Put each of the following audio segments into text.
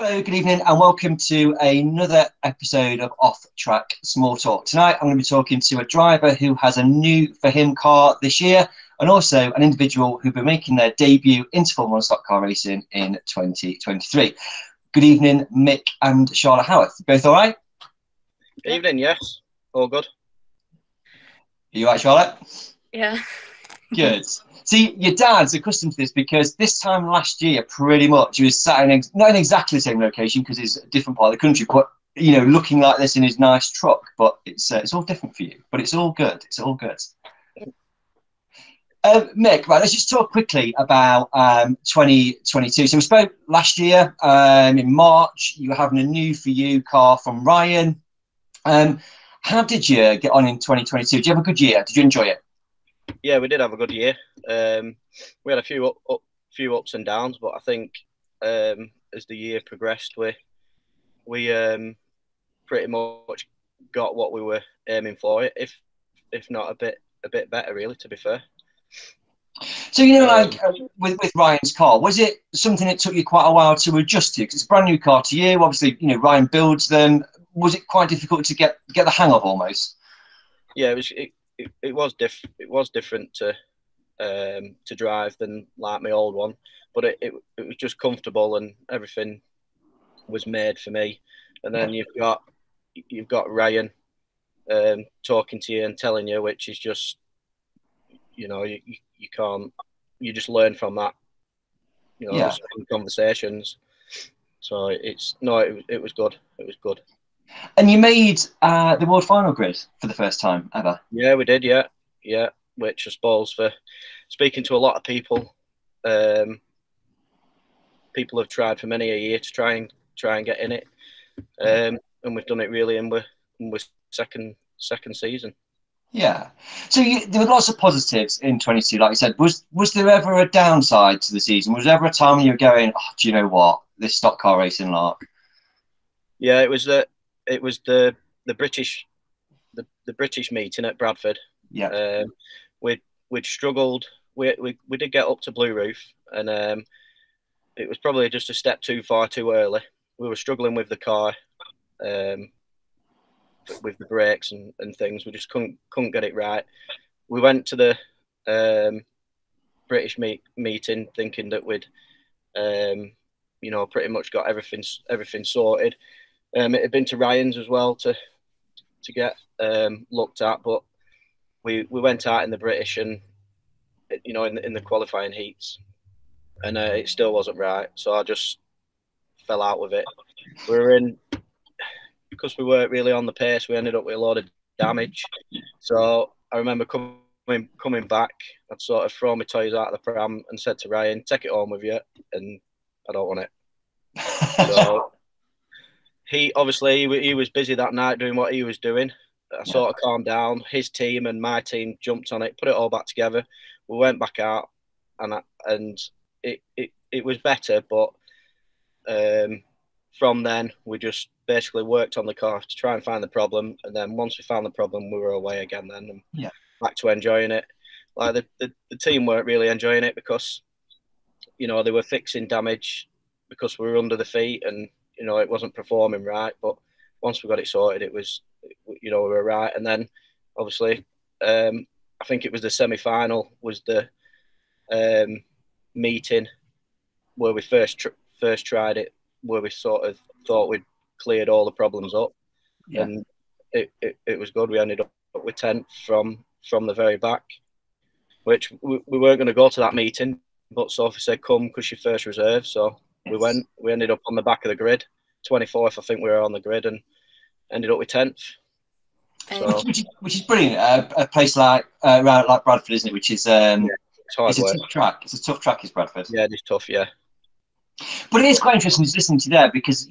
Hello, good evening, and welcome to another episode of Off Track Small Talk. Tonight, I'm going to be talking to a driver who has a new for him car this year, and also an individual who'll be making their debut into Formula One stock car racing in 2023. Good evening, Mick and Charlotte Howarth. Both all right? Good evening, yes. All good. Are you all right, Charlotte? Yeah. Good. See, your dad's accustomed to this because this time last year, pretty much, he was sat in not in exactly the same location because it's a different part of the country, but looking like this in his nice truck. But it's all different for you. But it's all good. It's all good. Mick, right, let's just talk quickly about 2022. So we spoke last year in March. You were having a new for you car from Ryan. How did you get on in 2022? Did you have a good year? Did you enjoy it? Yeah, we did have a good year. We had a few ups and downs, but I think as the year progressed, we pretty much got what we were aiming for. If not a bit better, really. To be fair. So with Ryan's car, was it something that took you quite a while to adjust to? Because it's a brand new car to you. Obviously, Ryan builds them. Was it quite difficult to get the hang of almost? Yeah, it was different to drive than like my old one, but it was just comfortable and everything was made for me. And then you've got Ryan talking to you and telling you, which is just you can't, you just learn from that, just conversations. So it was good. It was good. And you made the world final grid for the first time ever. Yeah, we did. Yeah. Which I suppose, for speaking to a lot of people, people have tried for many a year to try and get in it, and we've done it really, and we're second season. Yeah. So there were lots of positives in 22, like you said. Was there ever a downside to the season? Was there ever a time when you were going, oh, do you know what, this stock car racing lark? Yeah, it was the British meeting at Bradford. Yeah. We'd struggled. We did get up to Blue Roof, and it was probably just a step too far too early. We were struggling with the car, with the brakes and things. We just couldn't get it right. We went to the British meeting thinking that we'd pretty much got everything sorted. It had been to Ryan's as well to get looked at, but we went out in the British and in the qualifying heats, and it still wasn't right. So I just fell out with it. We were in, because we weren't really on the pace. We ended up with a lot of damage. So I remember coming back, I'd sort of thrown my toys out of the pram and said to Ryan, "Take it home with you," and I don't want it. So he was busy that night doing what he was doing. I sort of calmed down. His team and my team jumped on it, put it all back together. We went back out, and it was better. But from then, we just basically worked on the car to try and find the problem. And then once we found the problem, we were away again then, and back to enjoying it. Like the team weren't really enjoying it because they were fixing damage because we were under the feet and it wasn't performing right. But once we got it sorted, it was we were right. And then obviously I think it was the semi-final was the meeting where we first tried it, where we sort of thought we'd cleared all the problems up, and it was good. We ended up with 10th from the very back, which we weren't going to go to that meeting, but Sophie said come because you're first reserve. So we went. We ended up on the back of the grid, 24th I think we were on the grid, and ended up with 10th. So, which is brilliant. A place like around like Bradford, isn't it? Which is it's a tough track. It's a tough track, is Bradford. Yeah, it's tough. Yeah. But it is quite interesting to listen to you there because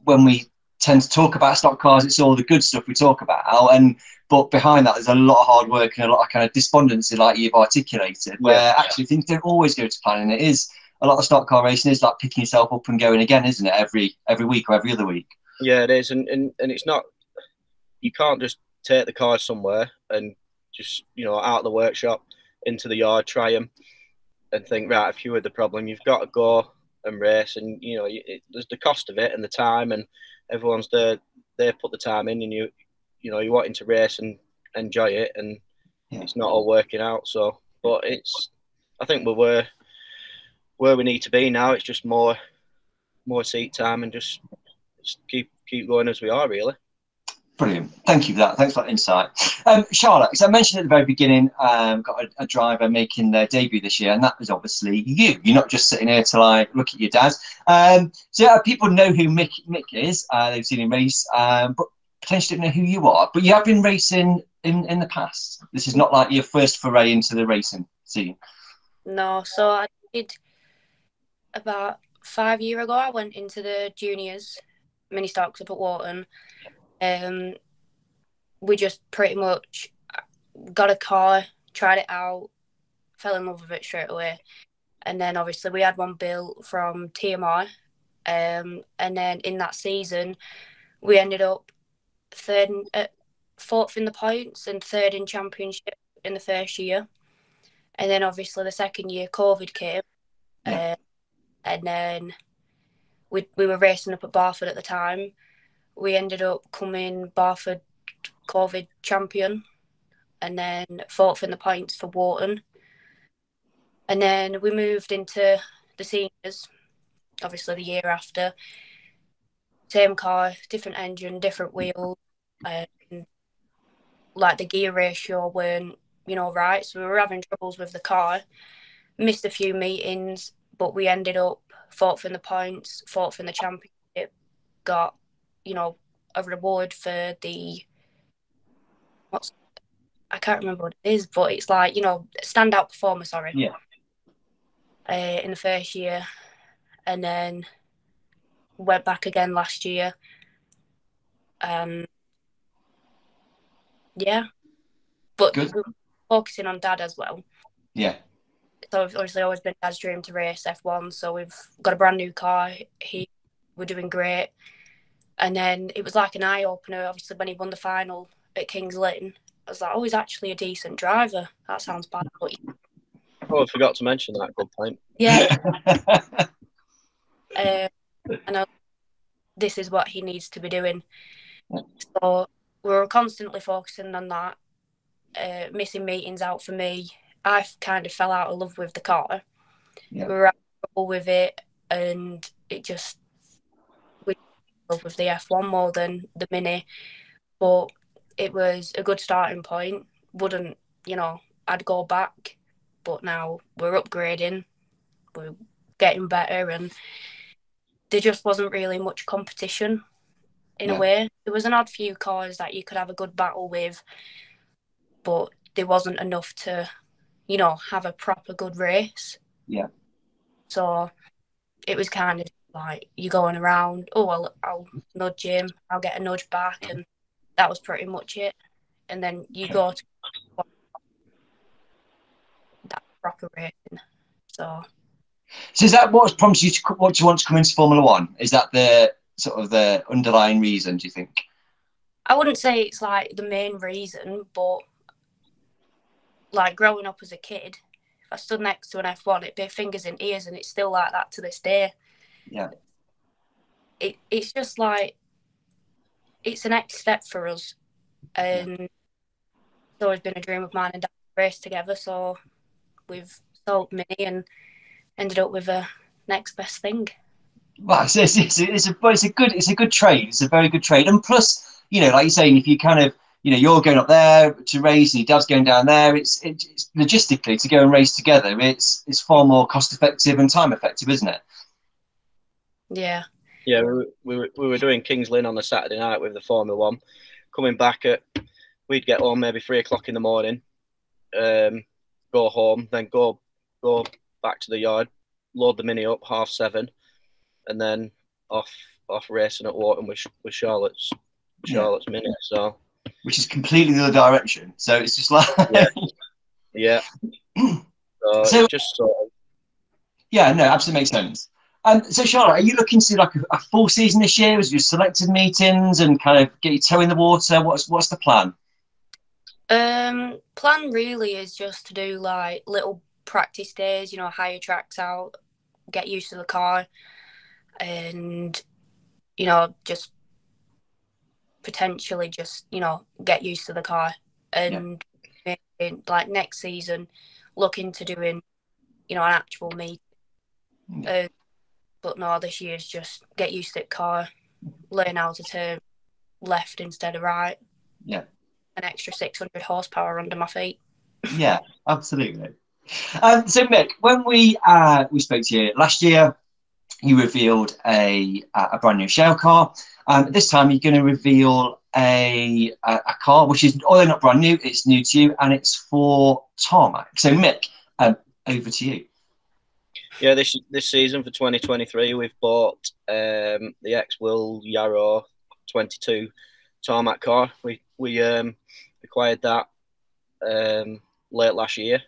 when we tend to talk about stock cars, it's all the good stuff we talk about, but behind that there's a lot of hard work and a lot of kind of despondency, like you've articulated, where actually things don't always go to plan, and it is a lot of stock car racing is like picking yourself up and going again, isn't it? Every week or every other week. Yeah, it is, and it's not. You can't just take the cars somewhere and just out of the workshop into the yard, try them, and think right, if you were the problem, you've got to go and race, and you know, there's the cost of it and the time, and everyone's there. They put the time in, and you know, you're wanting to race and enjoy it, and it's not all working out. So, but I think we're where we need to be now. It's just more seat time, and just keep going as we are, really. Brilliant. Thank you for that. Thanks for that insight. Charlotte, as I mentioned at the very beginning, got a driver making their debut this year, and that was obviously you. You're not just sitting here to like look at your dad. So people know who Mick is. They've seen him race, but potentially don't know who you are. But you have been racing in the past. This is not like your first foray into the racing scene. No, so I did about 5 years ago. I went into the juniors mini stocks up at Wharton. We just pretty much got a car, tried it out, fell in love with it straight away. And then obviously we had one built from TMI. And then in that season, we ended up fourth in the points and third in championship in the first year. And then obviously the second year, COVID came. And then we were racing up at Barford at the time. We ended up coming Barford COVID champion, and then fourth in the points for Wharton. And then we moved into the seniors, obviously the year after. Same car, different engine, different wheels, and like the gear ratio weren't, right. So we were having troubles with the car. Missed a few meetings, but we ended up fourth in the points, fourth in the championship. Got, a reward for the I can't remember what it is, but it's like, standout performer, sorry. Yeah. In the first year. And then went back again last year. Yeah. But we were focusing on Dad as well. Yeah. So it's obviously always been Dad's dream to race F1. So we've got a brand new car. We're doing great. And then it was like an eye-opener, obviously, when he won the final at Kings Lynn. I was like, oh, he's actually a decent driver. That sounds bad. But I forgot to mention that. Good point. Yeah. I know this is what he needs to be doing. So we were constantly focusing on that. Missing meetings out for me. I kind of fell out of love with the car. Yeah. We were having trouble with it, and it just we fell in love with the F1 more than the Mini. But it was a good starting point. Wouldn't, I'd go back. But now we're upgrading. We're getting better, and there just wasn't really much competition in a way. There was an odd few cars that you could have a good battle with, but there wasn't enough to, have a proper good race. Yeah. So it was kind of like you going around, I'll nudge him, I'll get a nudge back, and that was pretty much it. And then you go to that proper racing. So is that what prompts you to want to come into Formula One? Is that the sort of the underlying reason, do you think? I wouldn't say it's like the main reason, but like growing up as a kid, if I stood next to an F1, it'd be fingers in ears, and it's still like that to this day. Yeah. It's just like, it's the next step for us. And it's always been a dream of mine and Dad to race together. So we've sold Mini and ended up with a next best thing. Well, it's a good trade. It's a very good trade. And plus, like you're saying, if you kind of, you're going up there to race and your dad's going down there, it's logistically to go and race together. It's far more cost effective and time effective, isn't it? Yeah. Yeah, we were doing Kings Lynn on a Saturday night with the Formula One. Coming back we'd get home maybe 3 o'clock in the morning, go home, then go back to the yard, load the Mini up 7:30, and then off racing at Wharton with Charlotte's Mini. So, which is completely the other direction. So it's just like yeah. So it's just sort of... Yeah, no, absolutely makes sense. So Charlotte, are you looking to do like a full season this year? As you selected meetings and kind of get your toe in the water? What's the plan? Plan really is just to do like little practice days, hire tracks out get used to the car, and just potentially just get used to the car, and maybe, like next season look into doing an actual meet. But no, this year's just get used to the car, learn how to turn left instead of right. Yeah. An extra 600 horsepower under my feet. Yeah, absolutely. So Mick, when we spoke to you last year, you revealed a brand new shell car. This time you're going to reveal a car which is, although not brand new, it's new to you, and it's for tarmac. So Mick, over to you. Yeah, this season for 2023, we've bought the ex-Will Yarrow 22 tarmac car. We acquired that late last year.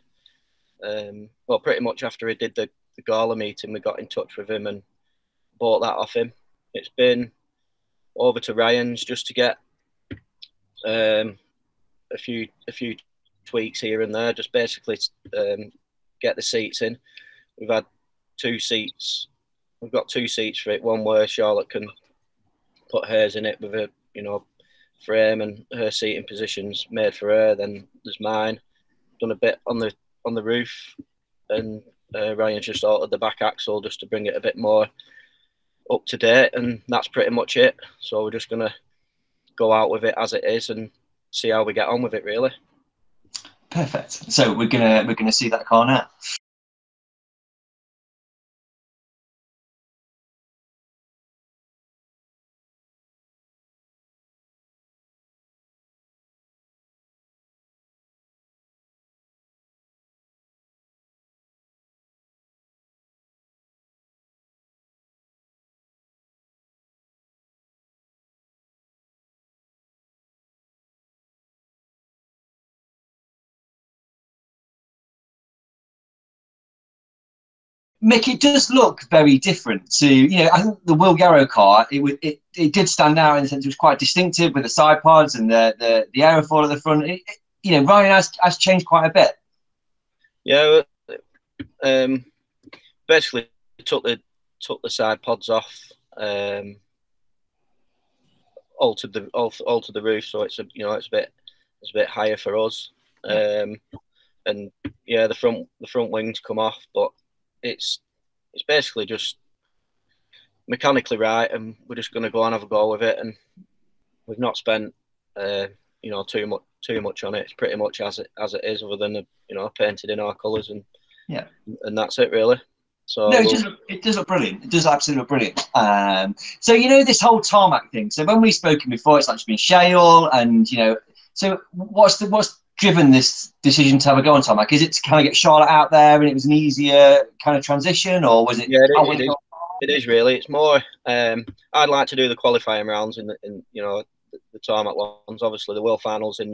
Well, pretty much after he did the gala meeting, we got in touch with him and bought that off him. It's been over to Ryan's just to get a few tweaks here and there, just basically get the seats in. We've had 2 seats. We've got 2 seats for it. One where Charlotte can put hers in it with a frame and her seating positions made for her. Then there's mine. Done a bit on the roof, and Ryan's just altered the back axle just to bring it a bit more up to date, and that's pretty much it. So we're just gonna go out with it as it is and see how we get on with it, really. Perfect. So we're gonna see that car now. Mick, it does look very different to, I think the Will Yarrow car, it did stand out in the sense it was quite distinctive with the side pods and the aerofoil at the front. Ryan has changed quite a bit. Yeah, basically took the side pods off, altered the roof, so it's a bit higher for us. And yeah, the front wings come off, but it's basically just mechanically right, and we're just going to go and have a go with it. And we've not spent too much on it. It's pretty much as it is, other than painted in our colours, and that's it really. So no, it does look brilliant. It does absolutely look brilliant. So this whole tarmac thing. So when we've spoken before, it's actually been shale, and So what's driven this decision to have a go on tarmac? Is it to kind of get Charlotte out there, and it was an easier kind of transition, or was it? Yeah, it is really. It's more. I'd like to do the qualifying rounds in the tarmac ones. Obviously, the World Finals at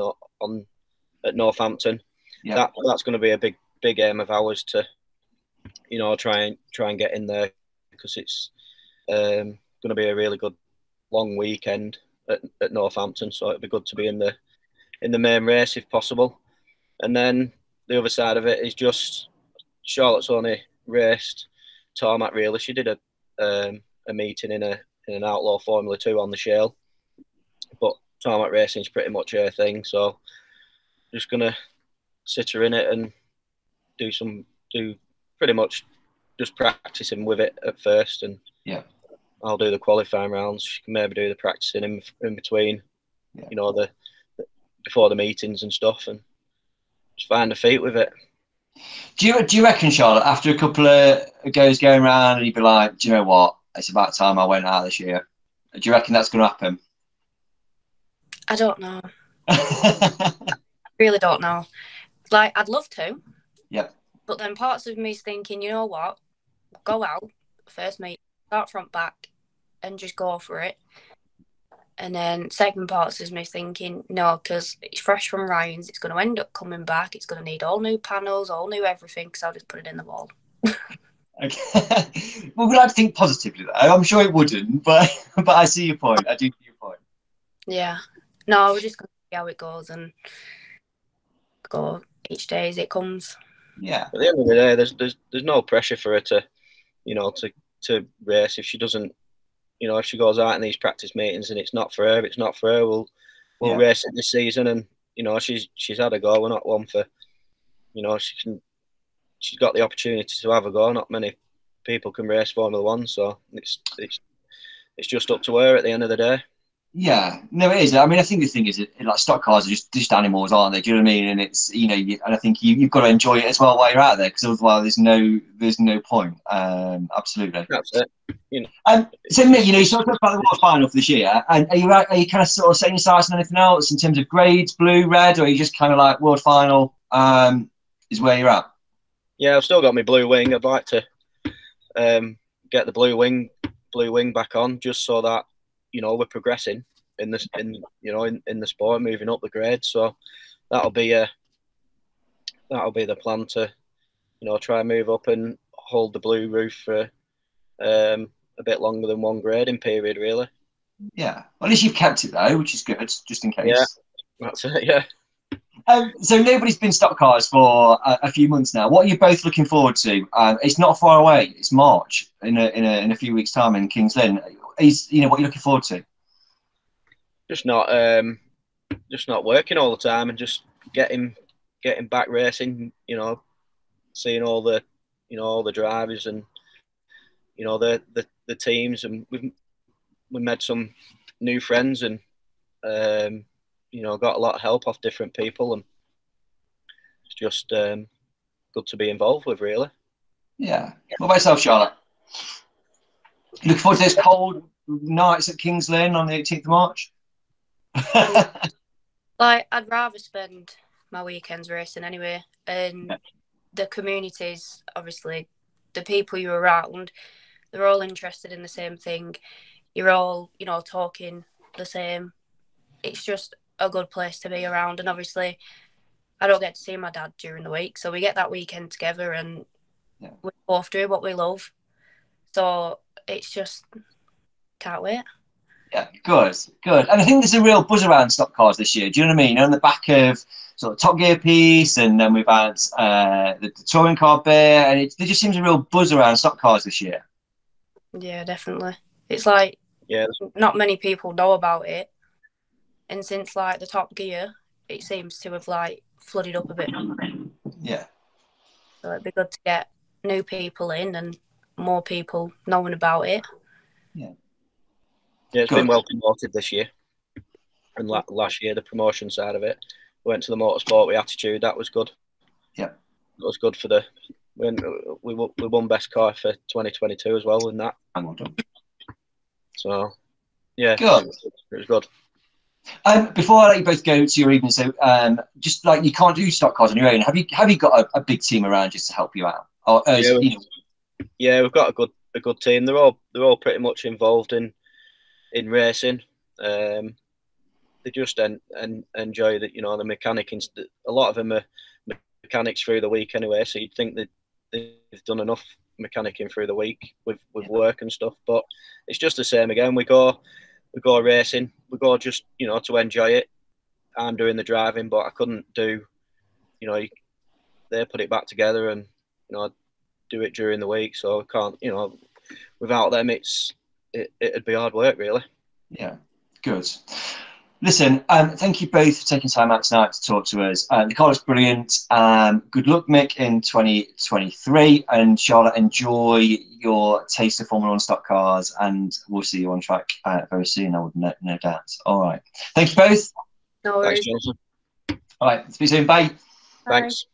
Northampton. Yeah. That's going to be a big aim of ours to try and get in there, because it's going to be a really good long weekend at Northampton. So it'd be good to be in the main race if possible. And then the other side of it is just Charlotte's only raced tarmac really. She did a meeting in an outlaw Formula 2 on the Shale, but tarmac racing's pretty much her thing. So just gonna sit her in it and do pretty much just practicing with it at first, and I'll do the qualifying rounds. She can maybe do the practicing in between, the before the meetings and stuff, and just find the feet with it. Do you reckon, Charlotte, after a couple of goes going around, and you'd be like, do you know what? It's about time I went out this year. Do you reckon that's going to happen? I don't know. I really don't know. Like, I'd love to. Yeah. But then parts of me is thinking, you know what? Go out, first meet, start front back, and just go for it. And then second parts is me thinking, no, because it's fresh from Ryan's, it's going to end up coming back. It's going to need all new panels, all new everything, because I'll just put it in the wall. Okay. Well, we like to think positively, though. I'm sure it wouldn't, but I see your point. I do see your point. Yeah. No, we're just going to see how it goes and go each day as it comes. Yeah. At the end of the day, there's no pressure for her to, you know, to race. If she doesn't, you know, if she goes out in these practice meetings and it's not for her, it's not for her. We'll race it this season, and you know, she's had a go. We're not one for, you know, she's got the opportunity to have a go. Not many people can race Formula One, so it's just up to her at the end of the day. Yeah, no, it is. I mean, I think the thing is, like stock cars are just animals, aren't they? Do you know what I mean? And it's, you know, and I think you've got to enjoy it as well while you're out there, because otherwise there's no point. Absolutely. That's it. You know, so Mick, you know, you sort of talked about the World Final for this year, and are you kind of sort of setting your sights on anything else in terms of grades, blue, red, or are you just kind of like World Final is where you're at? Yeah, I've still got my blue wing. I'd like to get the blue wing back on, just so that, you know, we're progressing in the sport, moving up the grade. So that'll be the plan to, you know, try and move up and hold the blue roof for a bit longer than one grading period, really. Yeah, well, at least you've kept it though, which is good, just in case. Yeah, that's it. Yeah. So nobody's been stock cars for a few months now. What are you both looking forward to? It's not far away. It's March in a few weeks' time in Kings Lynn. You know, what are you looking forward to? Just not working all the time and just getting back racing. You know, seeing all the drivers and, you know, the teams, and we made some new friends, and you know, got a lot of help off different people, and it's just good to be involved with, really. Yeah. What about yourself, Charlotte? You looking forward to those cold nights at Kings Lynn on the 18th of March? Like, I'd rather spend my weekends racing anyway, and the communities, obviously, the people you're around, they're all interested in the same thing. You're all, you know, talking the same. It's just a good place to be around. And obviously, I don't get to see my dad during the week, so we get that weekend together, and we both do what we love. So it's just, can't wait. Yeah, good. And I think there's a real buzz around stock cars this year. Do you know what I mean? On the back of sort of Top Gear piece, and then we've had the touring car bear, and there just seems a real buzz around stock cars this year. Yeah, definitely. It's like, not many people know about it, and since like the Top Gear, it seems to have like flooded up a bit. Yeah. So it'd be good to get new people in and more people knowing about it. Yeah. Yeah, it's been well promoted this year, and last year the promotion side of it. We went to the motorsport with attitude. That was good. Yeah, that was good for we won best car for 2022 as well in that. Well done. So yeah, good. It was good. Before I let you both go to your evening, so just like you can't do stock cars on your own. Have you got a big team around just to help you out? Or, yeah, we've got a good team. They're all pretty much involved in racing. They just enjoy that, you know, the mechanicking. A lot of them are mechanics through the week anyway, so you'd think that they've done enough mechanicking through the week with work and stuff. But it's just the same again. We go racing. We go just, you know, to enjoy it. I'm doing the driving, but I couldn't do, you know, they put it back together, and, you know, I do it during the week. So I can't, you know, without them, it'd be hard work, really. Yeah, good. Listen, thank you both for taking time out tonight to talk to us. The car looks brilliant. Good luck, Mick, in 2023. And Charlotte, enjoy your taste of Formula One stock cars, and we'll see you on track very soon, I would no doubt. All right. Thank you both. No worries. Thanks, Jonathan. All right. Speak soon. Bye. Thanks.